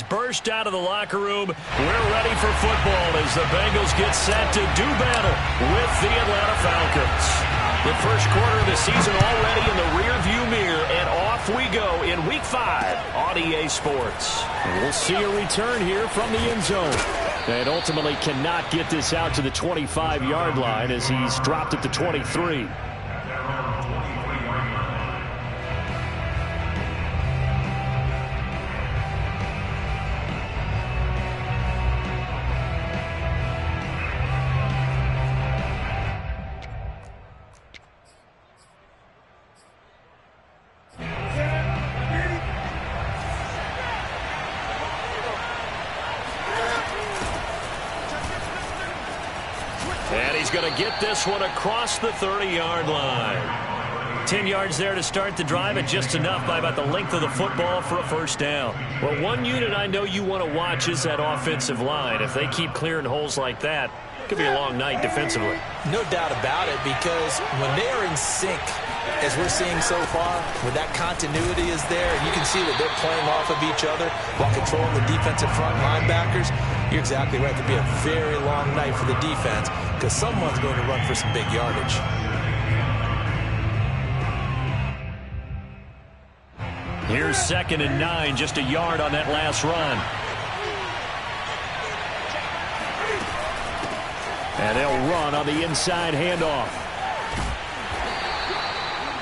burst out of the locker room. We're ready for football as the Bengals get set to do battle with the Atlanta Falcons. The first quarter of the season already in the rearview mirror, and off we go in Week 5 on EA Sports. We'll see a return here from the end zone. And ultimately cannot get this out to the 25-yard line as he's dropped at the 23. And he's going to get this one across the 30-yard line. 10 yards there to start the drive, and just enough by about the length of the football for a first down. Well, one unit I know you want to watch is that offensive line. If they keep clearing holes like that, it could be a long night defensively. No doubt about it, because when they are in sync, as we're seeing so far, when that continuity is there, and you can see that they're playing off of each other while controlling the defensive front linebackers, you're exactly right. It could be a very long night for the defense because someone's going to run for some big yardage. Here's 2nd and 9, just a yard on that last run. And they'll run on the inside handoff.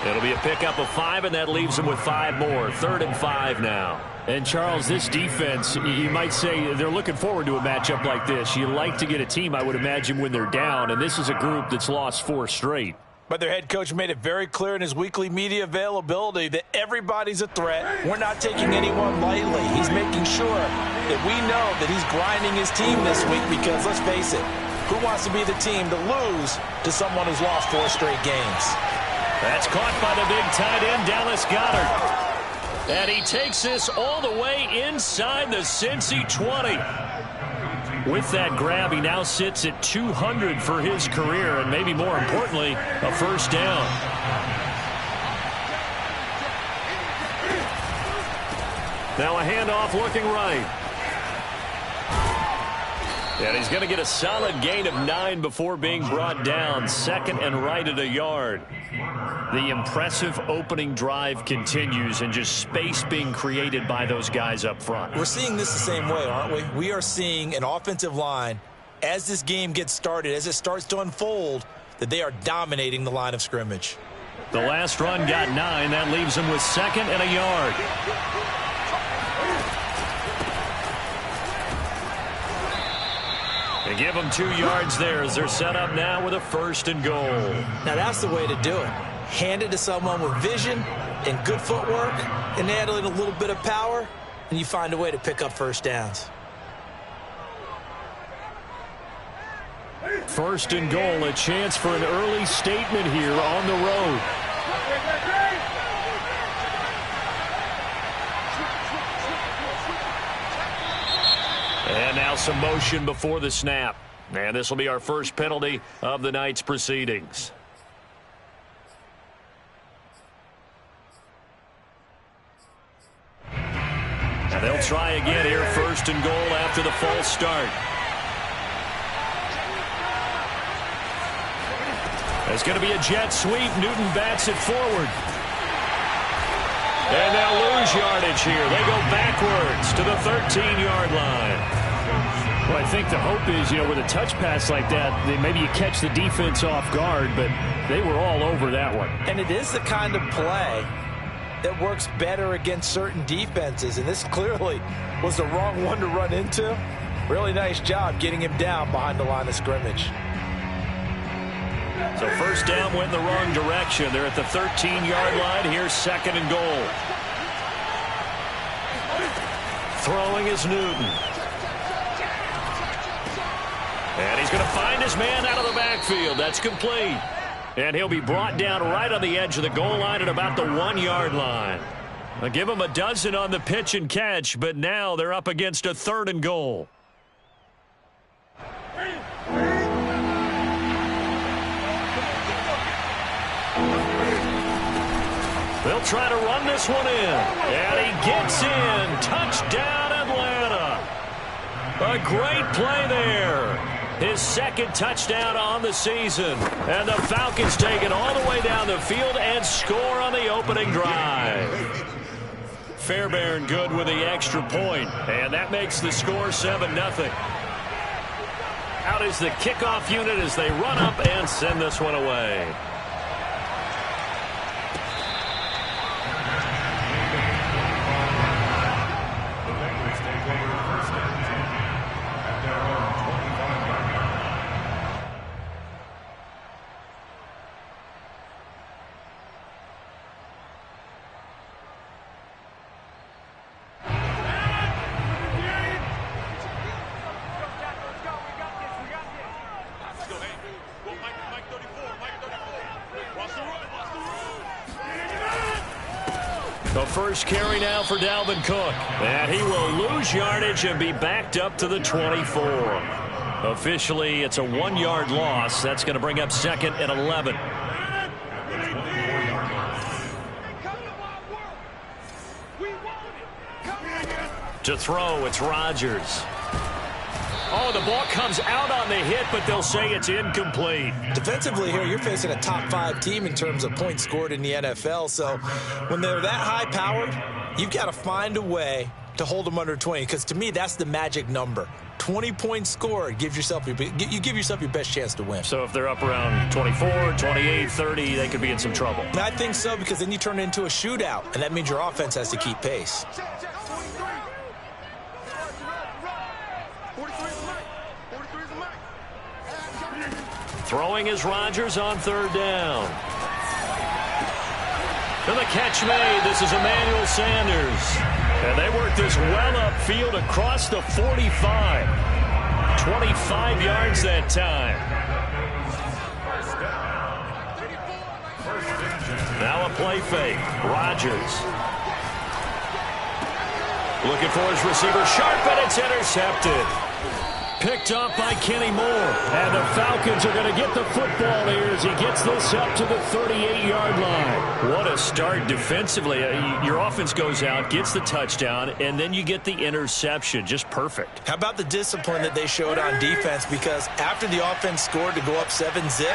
It'll be a pickup of 5, and that leaves them with 5 more. 3rd and 5 now. And, Charles, this defense, you might say they're looking forward to a matchup like this. You like to get a team, I would imagine, when they're down, and this is a group that's lost 4 straight. But their head coach made it very clear in his weekly media availability that everybody's a threat. We're not taking anyone lightly. He's making sure that we know that he's grinding his team this week because, let's face it, who wants to be the team to lose to someone who's lost 4 straight games? That's caught by the big tight end, Dallas Goedert. And he takes this all the way inside the Cincy 20. With that grab, he now sits at 200 for his career, and maybe more importantly, a first down. Now a handoff looking right. And he's going to get a solid gain of 9 before being brought down. 2nd and right at a yard. The impressive opening drive continues, and just space being created by those guys up front. We're seeing this the same way, aren't we? We are seeing an offensive line, as this game gets started, as it starts to unfold, that they are dominating the line of scrimmage. The last run got 9. That leaves them with 2nd and a yard. They give them 2 yards there as they're set up now with a 1st and goal. Now that's the way to do it. Hand it to someone with vision and good footwork and add in a little bit of power, and you find a way to pick up first downs. 1st and goal, a chance for an early statement here on the road. And now some motion before the snap. And this will be our first penalty of the night's proceedings. Now they'll try again here, 1st and goal after the false start. It's going to be a jet sweep. Newton bats it forward. And they'll lose yardage here. They go backwards to the 13-yard line. Well, I think the hope is, with a touch pass like that, maybe you catch the defense off guard, but they were all over that one. And it is the kind of play that works better against certain defenses, and this clearly was the wrong one to run into. Really nice job getting him down behind the line of scrimmage. So first down went in the wrong direction. They're at the 13-yard line. Here's 2nd and goal. Throwing is Newton. And he's going to find his man out of the backfield. That's complete. And he'll be brought down right on the edge of the goal line at about the 1-yard line. They'll give him a dozen on the pitch and catch, but now they're up against a 3rd and goal. They'll try to run this one in. And he gets in. Touchdown, Atlanta. A great play there. His second touchdown on the season. And the Falcons take it all the way down the field and score on the opening drive. Fairbairn good with the extra point. And that makes the score 7-0. Out is the kickoff unit as they run up and send this one away. The first carry now for Dalvin Cook. And he will lose yardage and be backed up to the 24. Officially, it's a 1-yard loss. That's going to bring up 2nd and 11. To throw, it's Rodgers. Oh, the ball comes out on the hit, but they'll say it's incomplete. Defensively here, you're facing a top 5 team in terms of points scored in the NFL. So when they're that high-powered, you've got to find a way to hold them under 20. Because to me, that's the magic number. 20 points scored gives yourself you give yourself your best chance to win. So if they're up around 24, 28, 30, they could be in some trouble. I think so, because then you turn it into a shootout, and that means your offense has to keep pace. Throwing is Rodgers on 3rd down. And the catch made. This is Emmanuel Sanders. And they work this well upfield across the 45. 25 yards that time. Now a play fake. Rodgers. Looking for his receiver. Sharp, and it's intercepted. Picked up by Kenny Moore. And the Falcons are going to get the football here as he gets this up to the 38-yard line. What a start defensively. Your offense goes out, gets the touchdown, and then you get the interception. Just perfect. How about the discipline that they showed on defense? Because after the offense scored to go up 7-zip,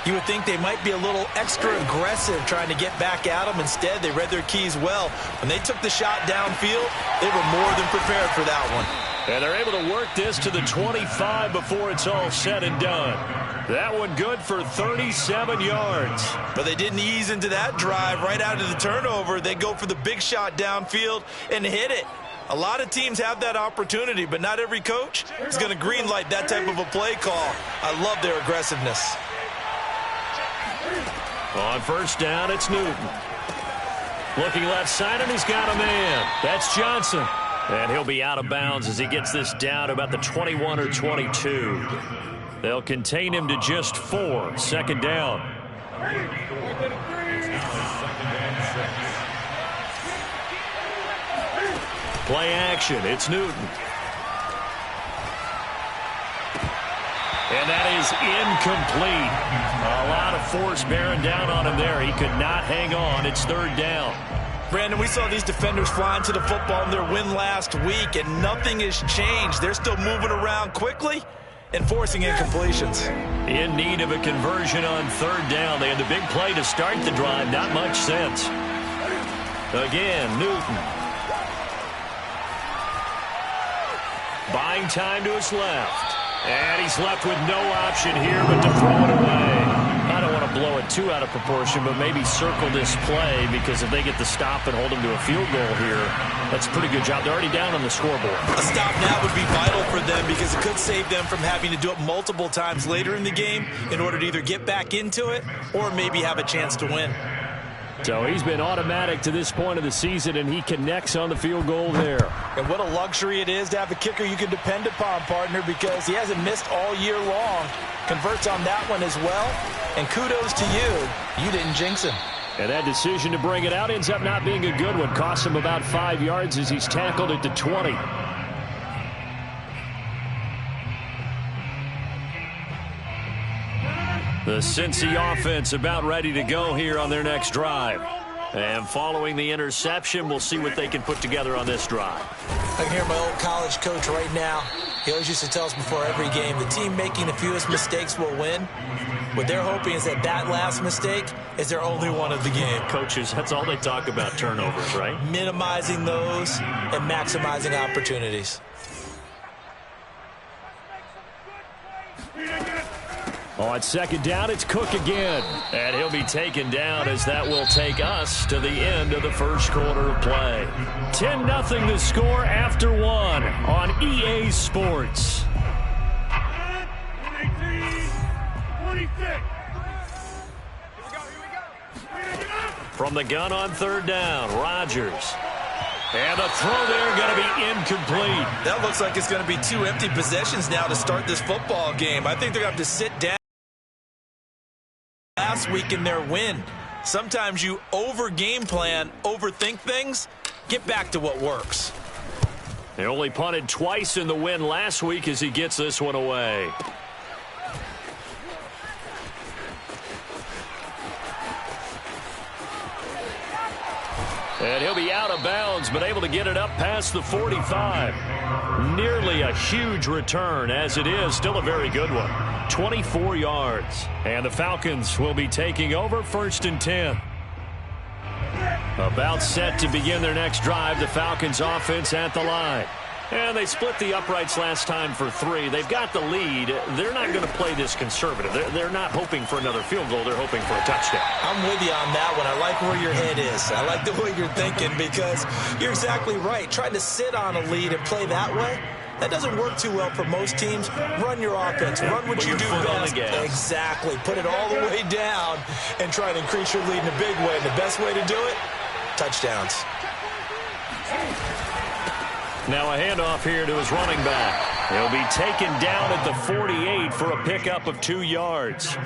you would think they might be a little extra aggressive trying to get back at them. Instead, they read their keys well. When they took the shot downfield, they were more than prepared for that one. And they're able to work this to the 25 before it's all said and done. That one good for 37 yards. But they didn't ease into that drive right out of the turnover. They go for the big shot downfield and hit it. A lot of teams have that opportunity, but not every coach is going to greenlight that type of a play call. I love their aggressiveness. On 1st down, it's Newton. Looking left side, and he's got a man. That's Johnson. And he'll be out of bounds as he gets this down to about the 21 or 22. They'll contain him to just 4. 2nd down. Play action. It's Newton. And that is incomplete. A lot of force bearing down on him there. He could not hang on. It's 3rd down. Brandon, we saw these defenders flying to the football in their win last week, and nothing has changed. They're still moving around quickly and forcing incompletions. In need of a conversion on 3rd down. They had the big play to start the drive. Not much sense. Again, Newton. Buying time to his left. And he's left with no option here but to throw it away. I don't want to blow it too out of proportion, but maybe circle this play, because if they get the stop and hold them to a field goal here, that's a pretty good job. They're already down on the scoreboard. A stop now would be vital for them, because it could save them from having to do it multiple times later in the game in order to either get back into it or maybe have a chance to win. So he's been automatic to this point of the season, and he connects on the field goal there. And what a luxury it is to have a kicker you can depend upon, partner, because he hasn't missed all year long. Converts on that one as well. And kudos to you. You didn't jinx him. And that decision to bring it out ends up not being a good one. Costs him about 5 yards as he's tackled at the 20. The Cincy offense about ready to go here on their next drive. And following the interception, we'll see what they can put together on this drive. I can hear my old college coach right now. He always used to tell us before every game, the team making the fewest mistakes will win. What they're hoping is that last mistake is their only one of the game. Coaches, that's all they talk about, turnovers, right? Minimizing those and maximizing opportunities. On second down, it's Cook again. And he'll be taken down as that will take us to the end of the first quarter of play. 10-0 the score after one on EA Sports. From the gun on third down, Rodgers. And the throw there going to be incomplete. That looks like it's going to be 2 empty possessions now to start this football game. I think they're going to have to sit down last week in their win. Sometimes you over-game plan, overthink things. Get back to what works. They only punted twice in the win last week as he gets this one away. And he'll be out of bounds, but able to get it up past the 45. Nearly a huge return as it is. Still a very good one. 24 yards. And the Falcons will be taking over 1st and 10. About set to begin their next drive. The Falcons offense at the line. And they split the uprights last time for 3. They've got the lead. They're not going to play this conservative. They're not hoping for another field goal. They're hoping for a touchdown. I'm with you on that one. I like where your head is. I like the way you're thinking because you're exactly right. Trying to sit on a lead and play that way, that doesn't work too well for most teams. Run your offense. Run what you do best. Exactly. Put it all the way down and try to increase your lead in a big way. And the best way to do it, touchdowns. Now a handoff here to his running back. He'll be taken down at the 48 for a pickup of 2 yards.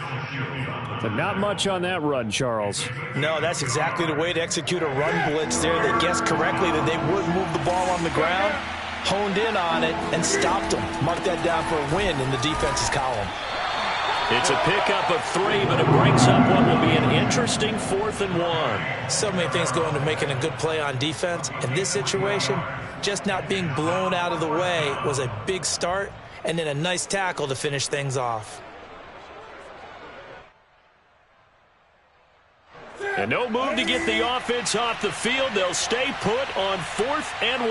But not much on that run, Charles. No, that's exactly the way to execute a run blitz there. They guessed correctly that they would move the ball on the ground, honed in on it, and stopped them. Mark that down for a win in the defense's column. It's a pickup of 3, but it brings up what will be an interesting 4th and 1. So many things go into making a good play on defense. In this situation, just not being blown out of the way was a big start, and then a nice tackle to finish things off. And no move to get the offense off the field. They'll stay put on 4th and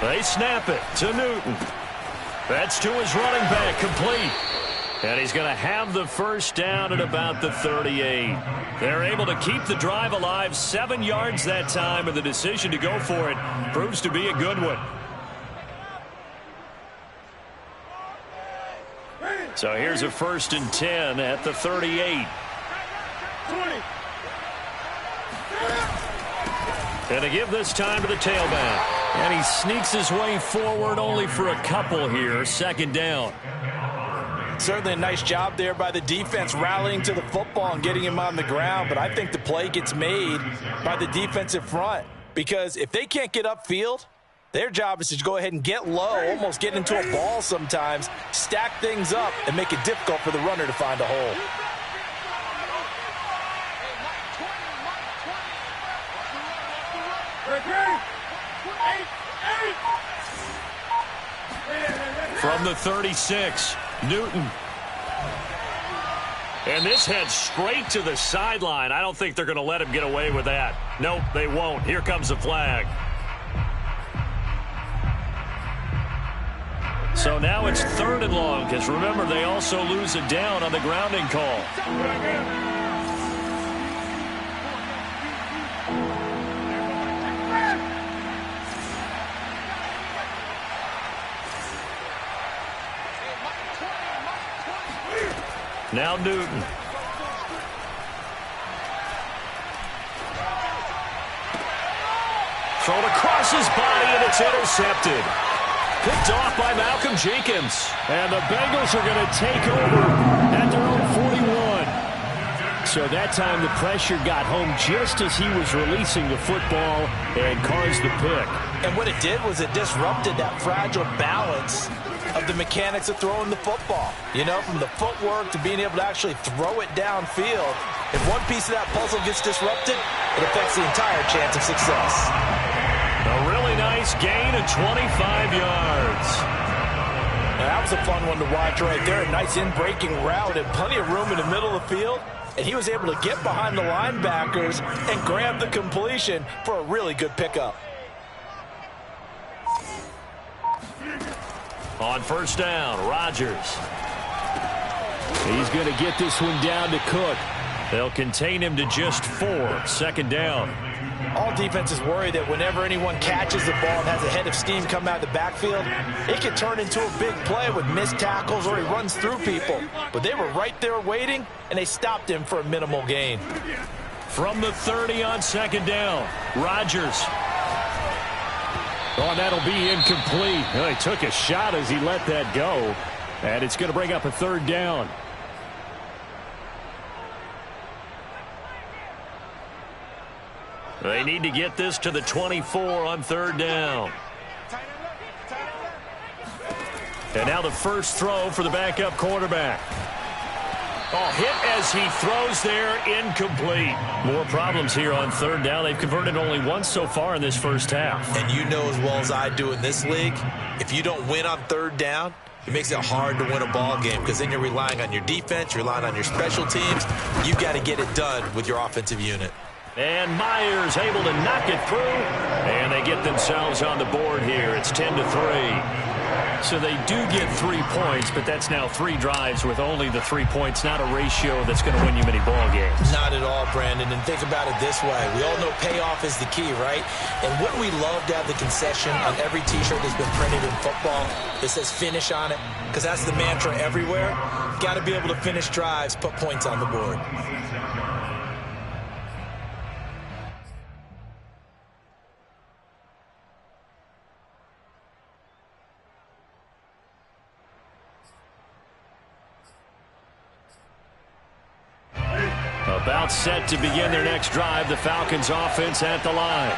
1. They snap it to Newton. That's to his running back, complete. And he's going to have the first down at about the 38. They're able to keep the drive alive, 7 yards that time, and the decision to go for it proves to be a good one. So here's a 1st and 10 at the 38. And to give this time to the tailback. And he sneaks his way forward only for a couple here. 2nd down. Certainly a nice job there by the defense rallying to the football and getting him on the ground. But I think the play gets made by the defensive front. Because if they can't get upfield, their job is to go ahead and get low, almost get into a ball sometimes, stack things up, and make it difficult for the runner to find a hole. From the 36, Newton. And this heads straight to the sideline. I don't think they're going to let him get away with that. Nope, they won't. Here comes the flag. So now it's 3rd and long, because remember, they also lose it down on the grounding call. Now Newton. Thrown across his body, and it's intercepted. Picked off by Malcolm Jenkins. And the Bengals are going to take over at their own 41. So that time the pressure got home just as he was releasing the football and caused the pick. And what it did was it disrupted that fragile balance of the mechanics of throwing the football. You know, from the footwork to being able to actually throw it downfield. If one piece of that puzzle gets disrupted, it affects the entire chance of success. Bengals gain of 25 yards. That was a fun one to watch right there. A nice in-breaking route and plenty of room in the middle of the field. And he was able to get behind the linebackers and grab the completion for a really good pickup. On first down, Rodgers. He's going to get this one down to Cook. They'll contain him to just 4. Second down. All defenses worry that whenever anyone catches the ball and has a head of steam come out of the backfield, it can turn into a big play with missed tackles or he runs through people. But they were right there waiting, and they stopped him for a minimal gain. From the 30 on second down, Rodgers. Oh, that'll be incomplete. Well, he took a shot as he let that go. And it's going to bring up a third down. They need to get this to the 24 on third down. And now the first throw for the backup quarterback. Oh, hit as he throws there, incomplete. More problems here on third down. They've converted only once so far in this first half. And you know as well as I do in this league, if you don't win on third down, it makes it hard to win a ball game because then you're relying on your defense, you're relying on your special teams. You've got to get it done with your offensive unit. And Myers able to knock it through. And they get themselves on the board here. It's 10-3. So they do get 3 points, but that's now 3 drives with only the 3 points, not a ratio that's going to win you many ball games. Not at all, Brandon. And think about it this way. We all know payoff is the key, right? And wouldn't we love to have the concession on every T-shirt that's been printed in football that says finish on it? Because that's the mantra everywhere. Got to be able to finish drives, put points on the board. About set to begin their next drive, the Falcons offense at the line.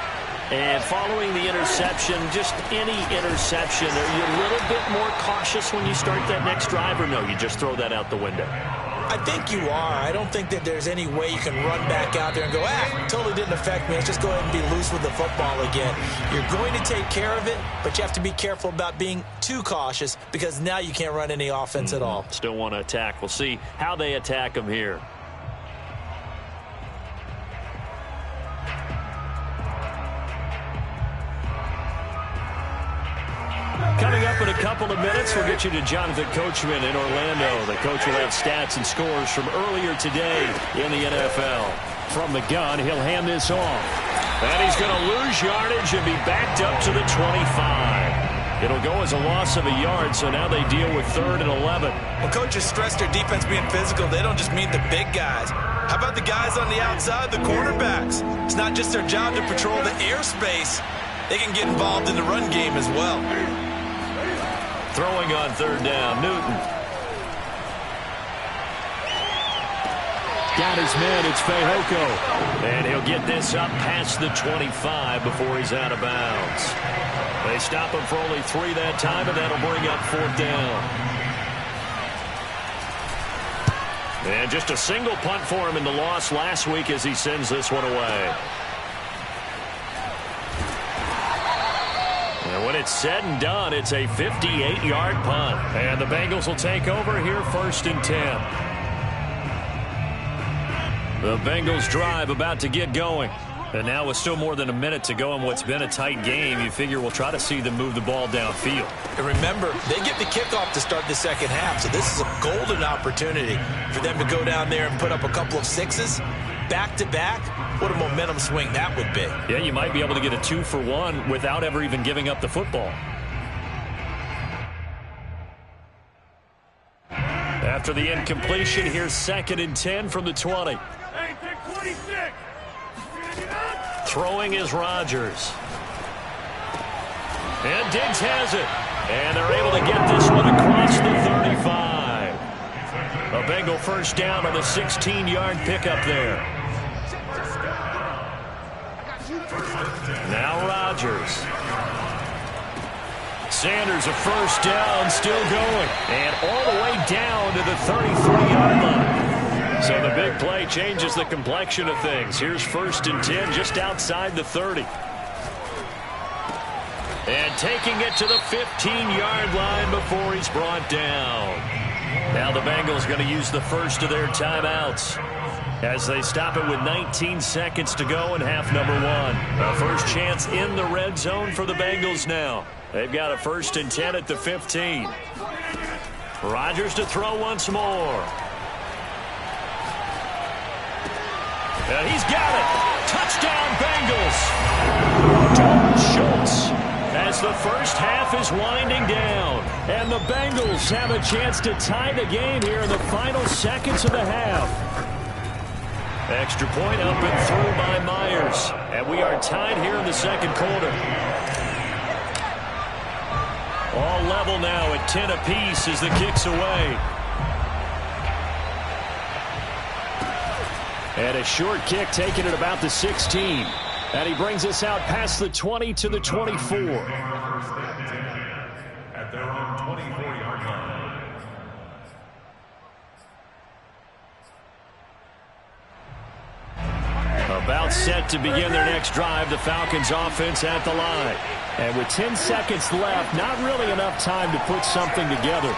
And following the interception, just any interception, are you a little bit more cautious when you start that next drive, or no, you just throw that out the window? I think you are. I don't think that there's any way you can run back out there and go, totally didn't affect me. Let's just go ahead and be loose with the football again. You're going to take care of it, but you have to be careful about being too cautious because now you can't run any offense at all. Still want to attack. We'll see how they attack them here. Coming up in a couple of minutes, we'll get you to Jonathan Coachman in Orlando. The coach will have stats and scores from earlier today in the NFL. From the gun, he'll hand this off. And he's going to lose yardage and be backed up to the 25. It'll go as a loss of a yard, so now they deal with 3rd and 11. When coaches stress their defense being physical, they don't just mean the big guys. How about the guys on the outside, the cornerbacks? It's not just their job to patrol the airspace. They can get involved in the run game as well. Throwing on 3rd down, Newton. Got his man, it's Fehoko. And he'll get this up past the 25 before he's out of bounds. They stop him for only 3 that time, and that'll bring up 4th down. And just a single punt for him in the loss last week as he sends this one away. And when it's said and done, it's a 58-yard punt. And the Bengals will take over here 1st and 10. The Bengals drive about to get going. And now with still more than a minute to go in what's been a tight game, you figure we'll try to see them move the ball downfield. And remember, they get the kickoff to start the second half, so this is a golden opportunity for them to go down there and put up a couple of 6s. Back-to-back, what a momentum swing that would be. Yeah, you might be able to get a 2-for-1 without ever even giving up the football. After the incompletion, here's 2nd and 10 from the 20. Throwing is Rodgers. And Diggs has it. And they're able to get this one across the 35. A Bengal first down on the 16-yard pickup there. Now Rodgers. Sanders a first down, still going. And all the way down to the 33-yard line. So the big play changes the complexion of things. Here's 1st and 10 just outside the 30. And taking it to the 15-yard line before he's brought down. Now the Bengals going to use the first of their timeouts as they stop it with 19 seconds to go in half number one. A first chance in the red zone for the Bengals now. They've got a 1st and 10 at the 15. Rodgers to throw once more. And he's got it. Touchdown, Bengals. Dalton Schultz as the first half is winding down. And the Bengals have a chance to tie the game here in the final seconds of the half. Extra point up and through by Myers. And we are tied here in the second quarter. All level now at 10 apiece as the kick's away. And a short kick taken at about the 16. And he brings us out past the 20 to the 24. At their own 24-yard line. About set to begin their next drive, the Falcons offense at the line. And with 10 seconds left, not really enough time to put something together.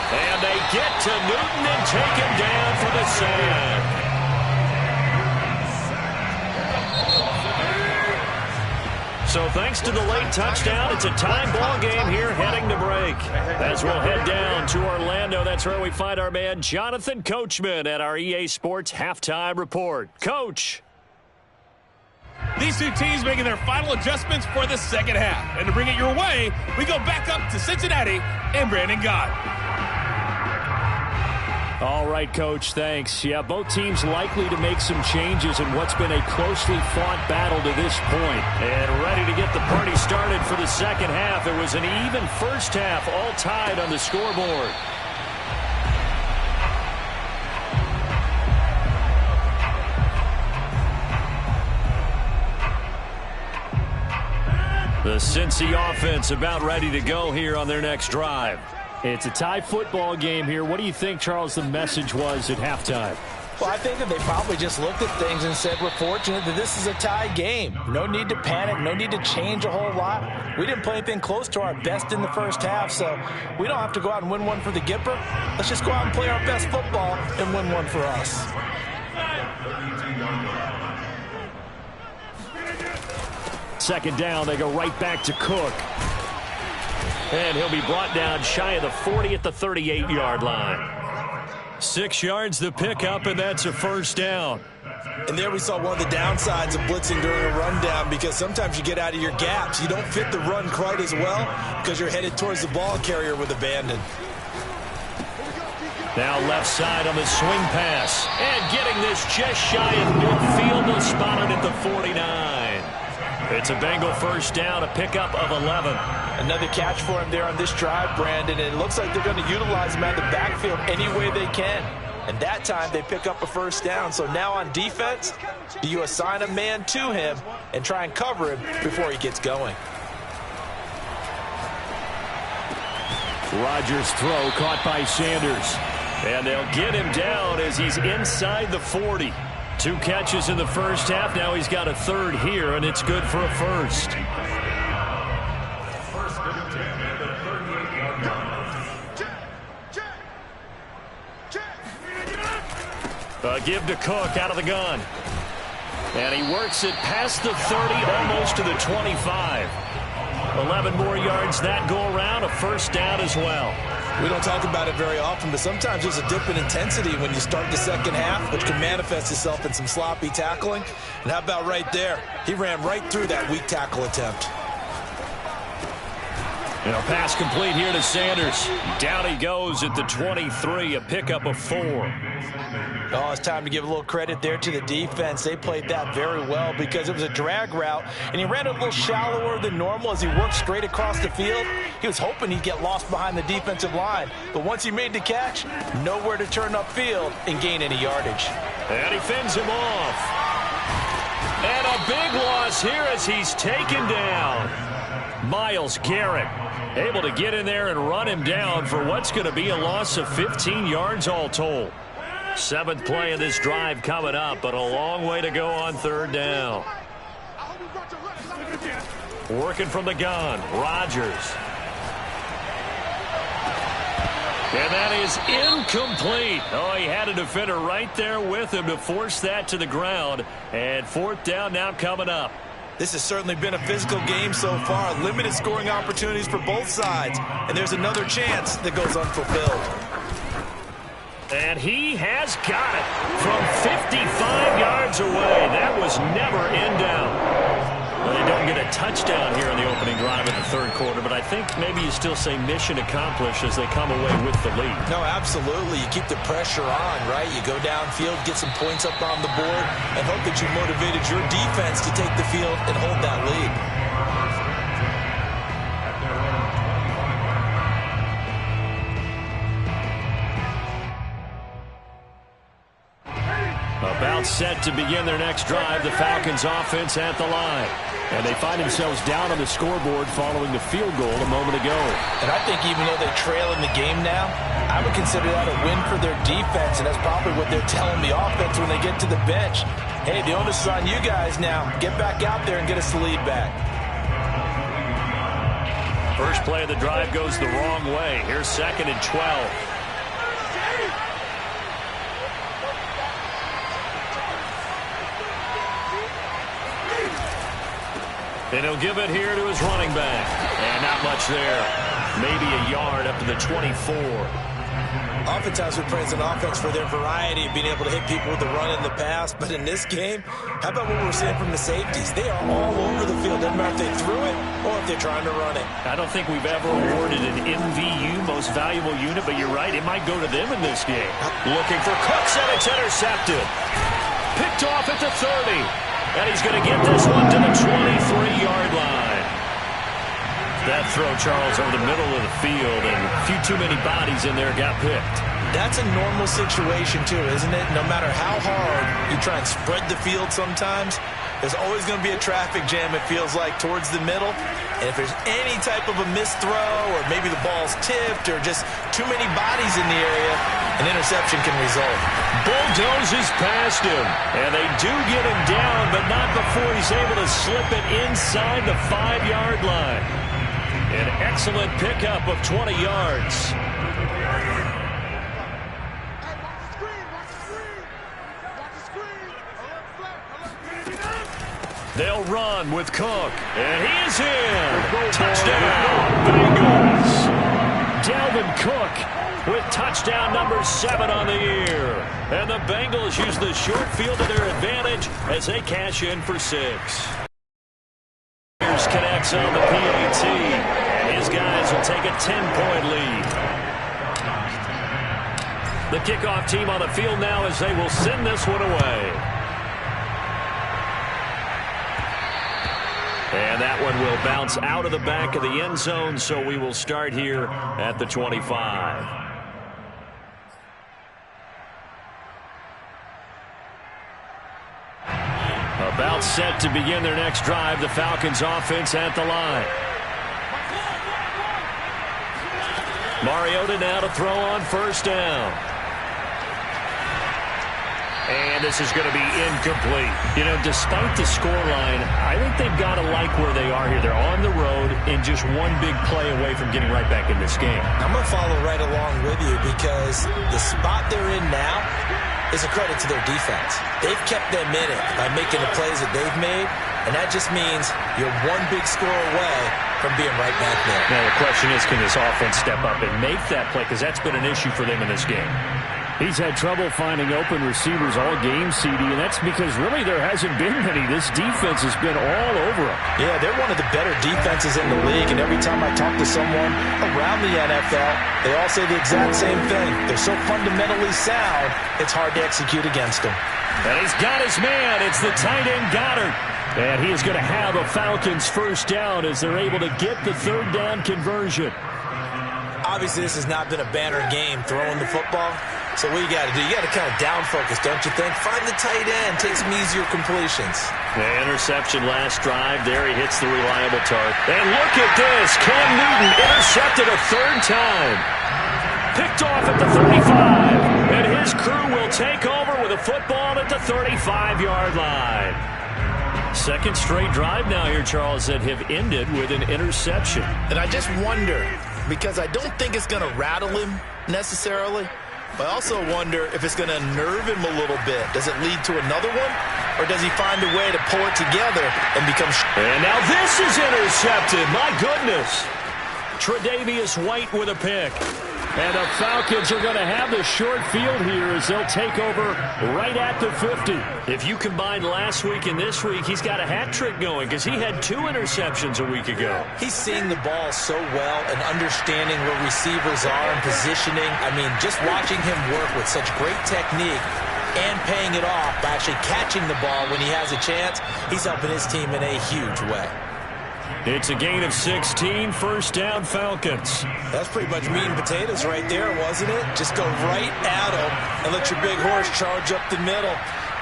And they get to Newton and take him down for the sack. So thanks to the late touchdown, it's a tie ball game here heading to break. As we'll head down to Orlando, that's where we find our man Jonathan Coachman at our EA Sports Halftime Report. Coach. These two teams making their final adjustments for the second half. And to bring it your way, we go back up to Cincinnati and Brandon Gott. All right, Coach, thanks. Yeah, both teams likely to make some changes in what's been a closely fought battle to this point. And ready to get the party started for the second half. It was an even first half, all tied on the scoreboard. The Cincy offense about ready to go here on their next drive. It's a tie football game here. What do you think, Charles, the message was at halftime? Well, I think that they probably just looked at things and said, we're fortunate that this is a tie game. No need to panic. No need to change a whole lot. We didn't play anything close to our best in the first half, so we don't have to go out and win one for the Gipper. Let's just go out and play our best football and win one for us. Second down, they go right back to Cook. And he'll be brought down shy of the 40 at the 38-yard line. 6 yards the pickup, and that's a first down. And there we saw one of the downsides of blitzing during a rundown, because sometimes you get out of your gaps. You don't fit the run quite as well because you're headed towards the ball carrier with abandon. Now left side on the swing pass. And getting this just shy of midfield, they'll spot it at the 49. It's a Bengal first down, a pickup of 11. Another catch for him there on this drive, Brandon. And it looks like they're going to utilize him out of the backfield any way they can. And that time they pick up a first down. So now on defense, you assign a man to him and try and cover him before he gets going. Rodgers' throw caught by Sanders. And they'll get him down as he's inside the 40. 2 catches in the first half. Now he's got a third here, and it's good for a first. A give to Cook out of the gun. And he works it past the 30, almost to the 25. 11 more yards that go around, a first down as well. We don't talk about it very often, but sometimes there's a dip in intensity when you start the second half, which can manifest itself in some sloppy tackling. And how about right there? He ran right through that weak tackle attempt. And a pass complete here to Sanders. Down he goes at the 23, a pickup of 4. Oh, it's time to give a little credit there to the defense. They played that very well because it was a drag route, and he ran it a little shallower than normal as he worked straight across the field. He was hoping he'd get lost behind the defensive line, but once he made the catch, nowhere to turn upfield and gain any yardage. And he fends him off. And a big loss here as he's taken down. Myles Garrett able to get in there and run him down for what's going to be a loss of 15 yards all told. 7th play of this drive coming up, but a long way to go on third down. Working from the gun, Rodgers. And that is incomplete. Oh, he had a defender right there with him to force that to the ground. And fourth down now coming up. This has certainly been a physical game so far. Limited scoring opportunities for both sides. And there's another chance that goes unfulfilled. And he has got it from 55 yards away. That was never in down. Well, they don't get a touchdown here in the opening drive of the third quarter, but I think maybe you still say mission accomplished as they come away with the lead. No, absolutely. You keep the pressure on, right? You go downfield, get some points up on the board, and hope that you motivated your defense to take the field and hold that lead. About set to begin their next drive, the Falcons offense at the line. And they find themselves down on the scoreboard following the field goal a moment ago. And I think even though they trail in the game now, I would consider that a win for their defense, and that's probably what they're telling the offense when they get to the bench. Hey, the onus is on you guys now. Get back out there and get us the lead back. First play of the drive goes the wrong way. Here's 2nd and 12. And he'll give it here to his running back. And not much there. Maybe a yard up to the 24. Oftentimes we praise an offense for their variety of being able to hit people with the run and the pass. But in this game, how about what we're seeing from the safeties? They are all over the field. Doesn't matter if they threw it or if they're trying to run it. I don't think we've ever awarded an MVU, most valuable unit, but you're right, it might go to them in this game. Looking for Cooks, and it's intercepted. Picked off at the 30. And he's going to get this one to the 23-yard line. That throw, Charles, over the middle of the field, and a few too many bodies in there got picked. That's a normal situation, too, isn't it? No matter how hard you try and spread the field sometimes, there's always going to be a traffic jam, it feels like, towards the middle. And if there's any type of a missed throw, or maybe the ball's tipped, or just too many bodies in the area, an interception can result. Bulldozes past him, and they do get him down, but not before he's able to slip it inside the 5-yard line. An excellent pickup of 20 yards. They'll run with Cook, and he is in. Touchdown, Bengals. Dalvin Cook with touchdown number 7 on the year. And the Bengals use the short field to their advantage as they cash in for 6. Here's connects on the PAT. His guys will take a 10-point lead. The kickoff team on the field now as they will send this one away. And that one will bounce out of the back of the end zone, so we will start here at the 25. About set to begin their next drive, the Falcons offense at the line. Mariota now to throw on first down. And this is going to be incomplete. You know, despite the scoreline, I think they've got to like where they are here. They're on the road and just one big play away from getting right back in this game. I'm going to follow right along with you because the spot they're in now is a credit to their defense. They've kept them in it by making the plays that they've made, and that just means you're one big score away from being right back there. Now, the question is, can this offense step up and make that play? Because that's been an issue for them in this game. He's had trouble finding open receivers all game, CD, and that's because really there hasn't been many. This defense has been all over him. Yeah, they're one of the better defenses in the league, and every time I talk to someone around the NFL, they all say the exact same thing. They're so fundamentally sound, it's hard to execute against them. And he's got his man. It's the tight end Goddard. And he is going to have a Falcons first down as they're able to get the third down conversion. Obviously, this has not been a banner game throwing the football. So what you got to do, you got to kind of down focus, don't you think? Find the tight end, take some easier completions. The interception last drive. There he hits the reliable target. And look at this. Cam Newton intercepted a third time. Picked off at the 35. And his crew will take over with a football at the 35-yard line. Second straight drive now here, Charles, that have ended with an interception. And I just wonder, because I don't think it's going to rattle him necessarily, but I also wonder if it's going to nerve him a little bit. Does it lead to another one? Or does he find a way to pull it together and become... And now this is intercepted. My goodness. Tre'Davious White with a pick. And the Falcons are going to have the short field here as they'll take over right at the 50. If you combine last week and this week, he's got a hat trick going because he had 2 interceptions a week ago. He's seeing the ball so well and understanding where receivers are and positioning. I mean, just watching him work with such great technique and paying it off by actually catching the ball when he has a chance, he's helping his team in a huge way. It's a gain of 16, first down Falcons. That's pretty much meat and potatoes right there, wasn't it? Just go right at him and let your big horse charge up the middle.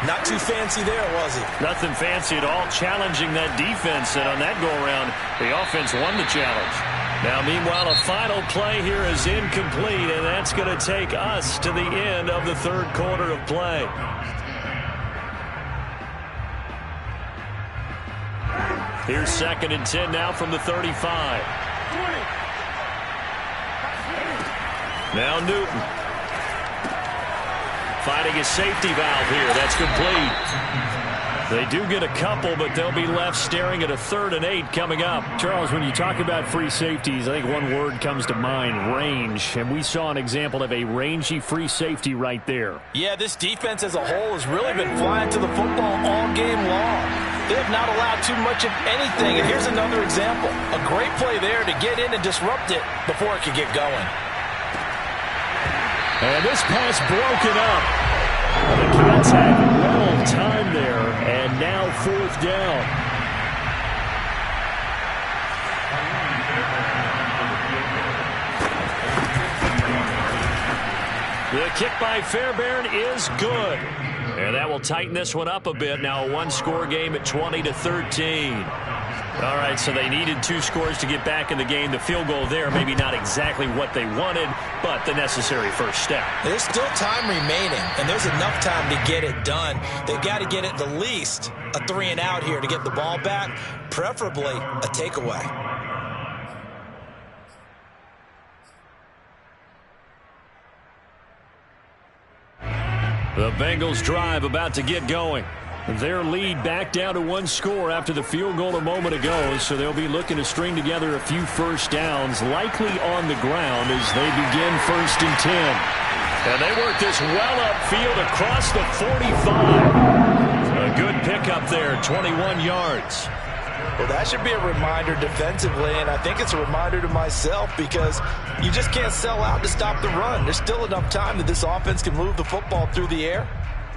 Not too fancy there, was he? Nothing fancy at all, challenging that defense, and on that go-around, the offense won the challenge. Now, meanwhile, a final play here is incomplete, and that's going to take us to the end of the third quarter of play. Here's 2nd and 10 now from the 35. Now Newton. Finding a safety valve here. That's complete. They do get a couple, but they'll be left staring at a 3rd and 8 coming up. Charles, when you talk about free safeties, I think one word comes to mind, range. And we saw an example of a rangy free safety right there. Yeah, this defense as a whole has really been flying to the football all game long. They have not allowed too much of anything. And here's another example. A great play there to get in and disrupt it before it could get going. And this pass broken up. The contact well timed there, and now 4th down. The kick by Fairbairn is good. And that will tighten this one up a bit. Now a 1-score game at 20-13. All right, so they needed 2 scores to get back in the game. The field goal there, maybe not exactly what they wanted, but the necessary first step. There's still time remaining, and there's enough time to get it done. They've got to get at the least a 3 and out here to get the ball back, preferably a takeaway. The Bengals drive about to get going. Their lead back down to 1 score after the field goal a moment ago, so they'll be looking to string together a few first downs, likely on the ground as they begin 1st and 10. And they work this well upfield across the 45. A good pickup there, 21 yards. Well, that should be a reminder defensively, and I think it's a reminder to myself because you just can't sell out to stop the run. There's still enough time that this offense can move the football through the air,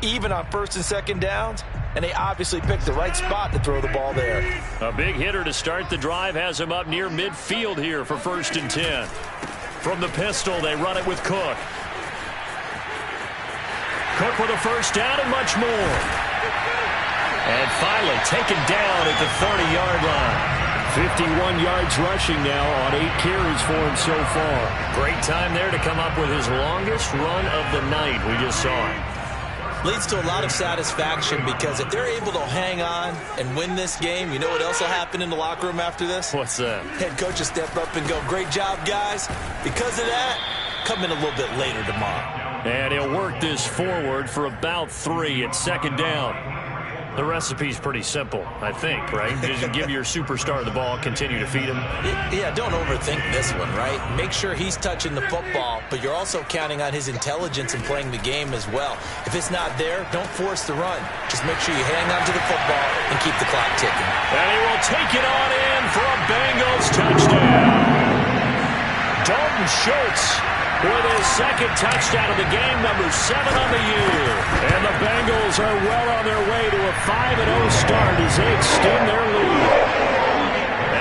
even on 1st and 2nd downs, and they obviously picked the right spot to throw the ball there. A big hitter to start the drive has him up near midfield here for 1st and 10. From the pistol, they run it with Cook. Cook with a first down and much more. And finally taken down at the 30-yard line. 51 yards rushing now on 8 carries for him so far. Great time there to come up with his longest run of the night. We just saw it. Leads to a lot of satisfaction because if they're able to hang on and win this game, you know what else will happen in the locker room after this? What's that? Head coach will step up and go, great job, guys. Because of that, come in a little bit later tomorrow. And he'll work this forward for about 3 at 2nd down. The recipe's pretty simple, I think, right? Just give your superstar the ball, continue to feed him. Yeah, don't overthink this one, right? Make sure he's touching the football, but you're also counting on his intelligence in playing the game as well. If it's not there, don't force the run. Just make sure you hang on to the football and keep the clock ticking. And he will take it on in for a Bengals touchdown. Dalton Schultz with his 2nd touchdown of the game, number 7 on the year. And the Bengals are well on their way to a 5-0 start as they extend their lead.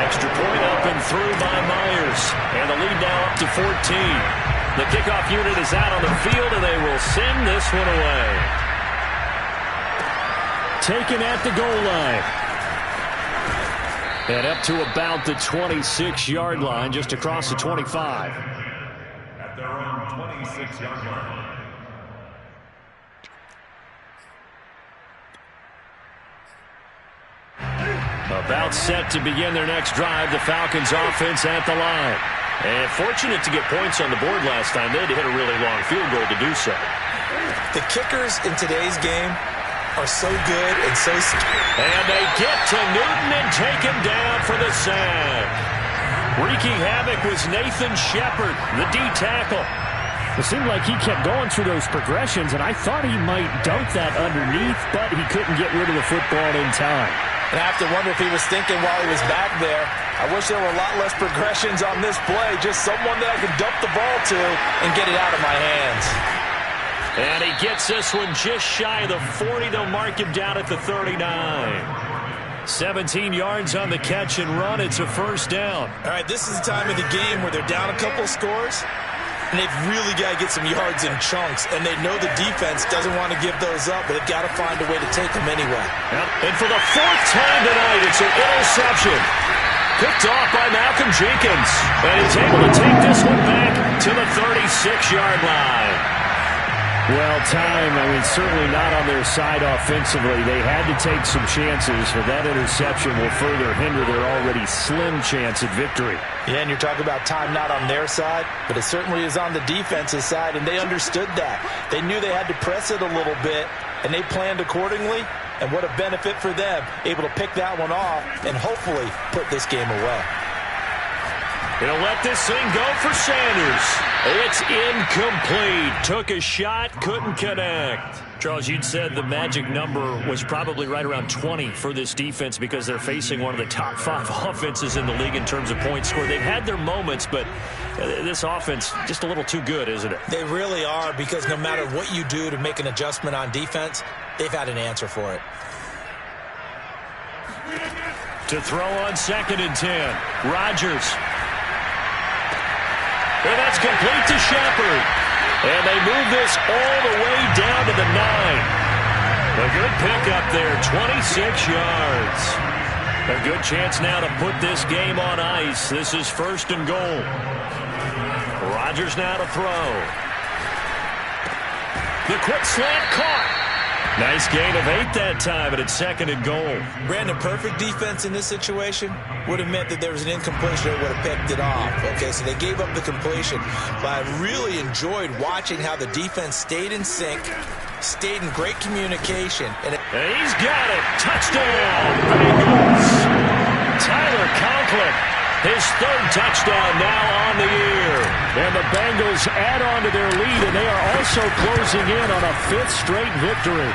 Extra point up and through by Myers. And the lead now up to 14. The kickoff unit is out on the field, and they will send this one away. Taken at the goal line. And up to about the 26-yard line, just across the 25. At their own 26-yard line. About set to begin their next drive, the Falcons offense at the line. And fortunate to get points on the board last time. They had to hit a really long field goal to do so. The kickers in today's game are so good and so... And they get to Newton and take him down for the sack. Wreaking havoc was Nathan Shepard, the D tackle. It seemed like he kept going through those progressions, and I thought he might dunk that underneath, but he couldn't get rid of the football in time. And I have to wonder if he was thinking while he was back there, I wish there were a lot less progressions on this play, just someone that I could dump the ball to and get it out of my hands. And he gets this one just shy of the 40. They'll mark him down at the 39. 17 yards on the catch and run. It's a first down. All right, this is the time of the game where they're down a couple of scores, and they've really got to get some yards in chunks, and they know the defense doesn't want to give those up, but they've got to find a way to take them anyway. Yep. And for the fourth time tonight, it's an interception. Picked off by Malcolm Jenkins, and he's able to take this one back to the 36-yard line. Well, time, certainly not on their side offensively. They had to take some chances, but that interception will further hinder their already slim chance at victory. Yeah, and you're talking about time not on their side, but it certainly is on the defense's side, and they understood that. They knew they had to press it a little bit, and they planned accordingly, and what a benefit for them, able to pick that one off and hopefully put this game away. He'll let this thing go for Sanders. It's incomplete. Took a shot, couldn't connect. Charles, you'd said the magic number was probably right around 20 for this defense because they're facing one of the top 5 offenses in the league in terms of points scored. They've had their moments, but this offense just a little too good, isn't it? They really are, because no matter what you do to make an adjustment on defense, they've had an answer for it. To throw on 2nd and 10. Rodgers. And that's complete to Shepard. And they move this all the way down to the 9. A good pickup there, 26 yards. A good chance now to put this game on ice. This is 1st and goal. Rodgers now to throw. The quick slant caught. Nice gain of 8 that time, but it's 2nd and goal. Brandon, perfect defense in this situation would have meant that there was an incompletion that would have picked it off. Okay, so they gave up the completion, but I really enjoyed watching how the defense stayed in sync, stayed in great communication. And he's got it. Touchdown, Bengals. Tyler Conklin, his 3rd touchdown now on the year. And the Bengals add on to their lead, and they are also closing in on a 5th straight victory.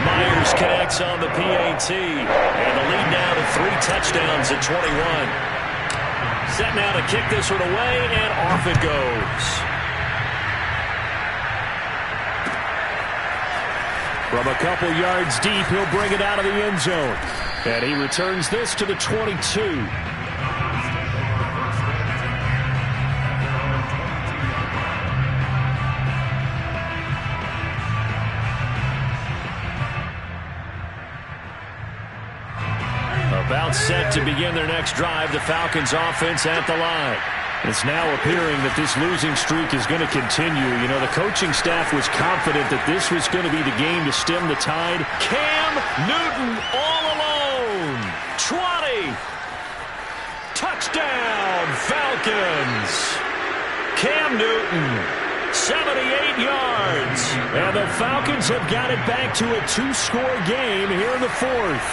Myers connects on the PAT, and the lead now to 3 touchdowns at 21. Set now to kick this one away, and off it goes. From a couple yards deep, he'll bring it out of the end zone. And he returns this to the 22. About set to begin their next drive, the Falcons offense at the line. It's now appearing that this losing streak is going to continue. You know, the coaching staff was confident that this was going to be the game to stem the tide. Cam Newton all alone. 20. Touchdown, Falcons. Cam Newton, 78 yards. And the Falcons have got it back to a 2-score game here in the 4th.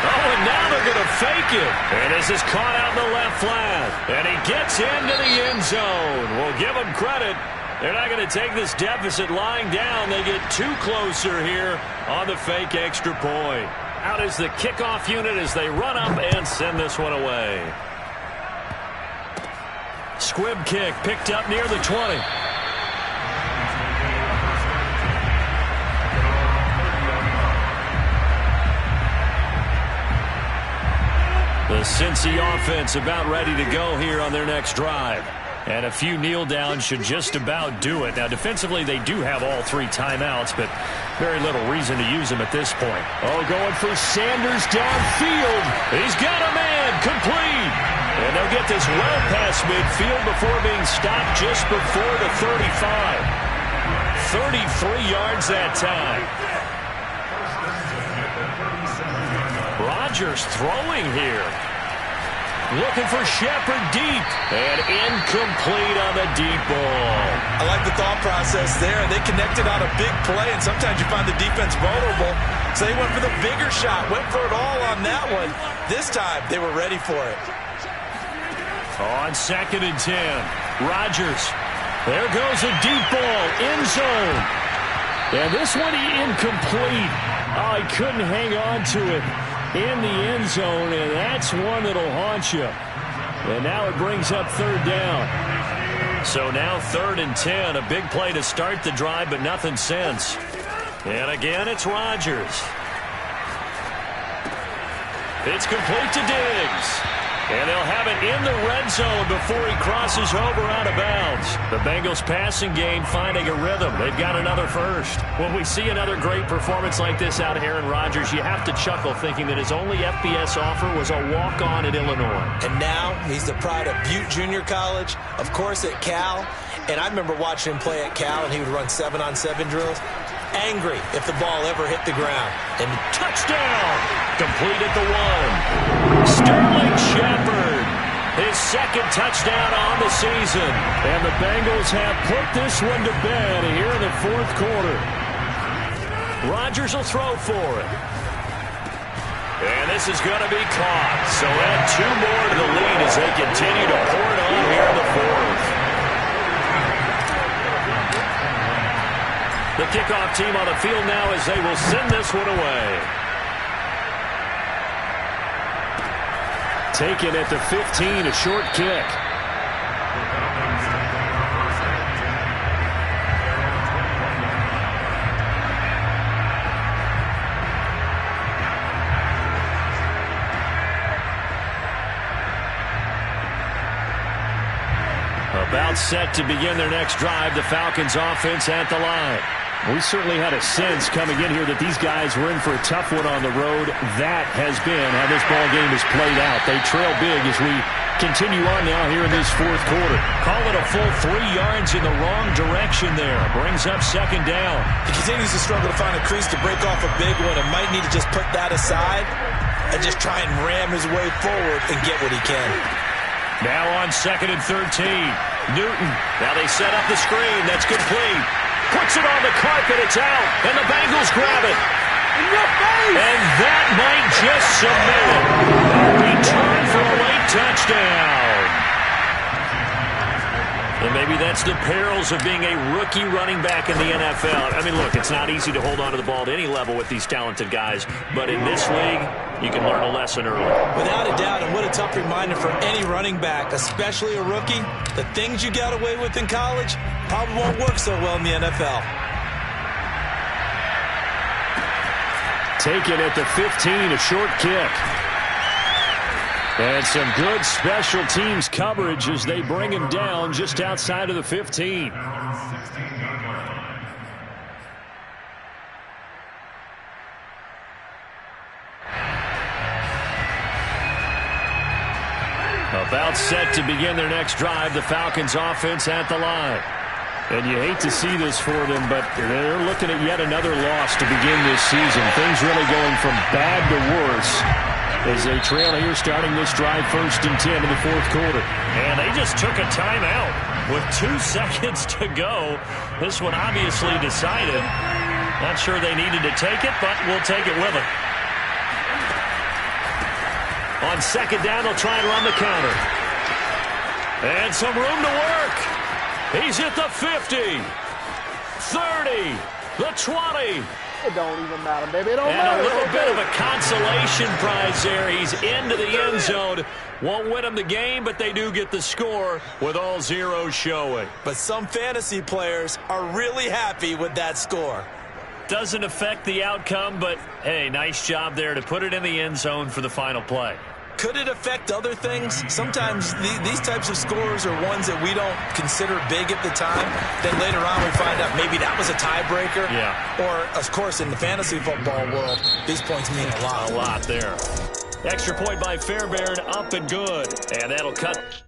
Oh, and now they're going to fake it. And this is caught out in the left flat. And he gets into the end zone. We'll give them credit. They're not going to take this deficit lying down. They get 2 closer here on the fake extra point. Out is the kickoff unit as they run up and send this one away. Squib kick picked up near the 20. The Cincy offense about ready to go here on their next drive. And a few kneel downs should just about do it. Now, defensively, they do have all 3 timeouts, but very little reason to use them at this point. Oh, going for Sanders downfield. He's got a man complete. And they'll get this well past midfield before being stopped just before the 35. 33 yards that time. Rodgers throwing here. Looking for Shepard deep. And incomplete on the deep ball. I like the thought process there. They connected on a big play, and sometimes you find the defense vulnerable. So they went for the bigger shot, went for it all on that one. This time, they were ready for it. On 2nd and 10, Rodgers. There goes a deep ball, end zone. And this one incomplete. Oh, he couldn't hang on to it in the end zone, and that's one that'll haunt you. And now it brings up 3rd down. So now 3rd and 10, a big play to start the drive, but nothing since. And again, it's Rodgers. It's complete to Diggs. And they'll have it in the red zone before he crosses over out of bounds. The Bengals passing game finding a rhythm. They've got another first. When we see another great performance like this out of Aaron Rodgers, you have to chuckle thinking that his only FBS offer was a walk-on at Illinois. And now he's the pride of Butte Junior College, of course at Cal. And I remember watching him play at Cal, and he would run 7-on-7 drills. Angry if the ball ever hit the ground. And touchdown! Complete at the 1. Sterling Shepard, his 2nd touchdown on the season. And the Bengals have put this one to bed here in the 4th quarter. Rodgers will throw for it. And this is going to be caught. So add 2 more to the lead as they continue to pour it on here in the 4th. The kickoff team on the field now as they will send this one away. Taken at the 15, a short kick. About set to begin their next drive, the Falcons offense at the line. We certainly had a sense coming in here that these guys were in for a tough one on the road. That has been how this ball game has played out. They trail big as we continue on now here in this 4th quarter. Call it a full 3 yards in the wrong direction there. Brings up 2nd down. He continues to struggle to find a crease to break off a big one and might need to just put that aside and just try and ram his way forward and get what he can. Now on 2nd and 13. Newton. Now they set up the screen. That's complete. Puts it on the carpet. It's out. And the Bengals grab it. In your face. And that might just submit it. A return for a late touchdown. And maybe that's the perils of being a rookie running back in the NFL. I mean, look, it's not easy to hold on to the ball at any level with these talented guys. But in this league, you can learn a lesson early. Without a doubt, and what a tough reminder for any running back, especially a rookie. The things you got away with in college probably won't work so well in the NFL. Taken at the 15, a short kick. And some good special teams coverage as they bring him down just outside of the 15. About set to begin their next drive, the Falcons offense at the line. And you hate to see this for them, but they're looking at yet another loss to begin this season. Things really going from bad to worse as they trail here starting this drive 1st and 10 in the 4th quarter. And they just took a timeout with 2 seconds to go. This one obviously decided. Not sure they needed to take it, but we'll take it with them. On 2nd down, they'll try and run the counter. And some room to work. He's at the 50, 30, the 20. It don't even matter, baby. It don't matter. And a little bit of a consolation prize there. He's into the end zone. Won't win them the game, but they do get the score with all zeros showing. But some fantasy players are really happy with that score. Doesn't affect the outcome, but, hey, nice job there to put it in the end zone for the final play. Could it affect other things? Sometimes these types of scores are ones that we don't consider big at the time. Then later on we find out maybe that was a tiebreaker. Yeah. Or, of course, in the fantasy football world, these points mean a lot. A lot there. Extra point by Fairbairn, up and good. And that'll cut.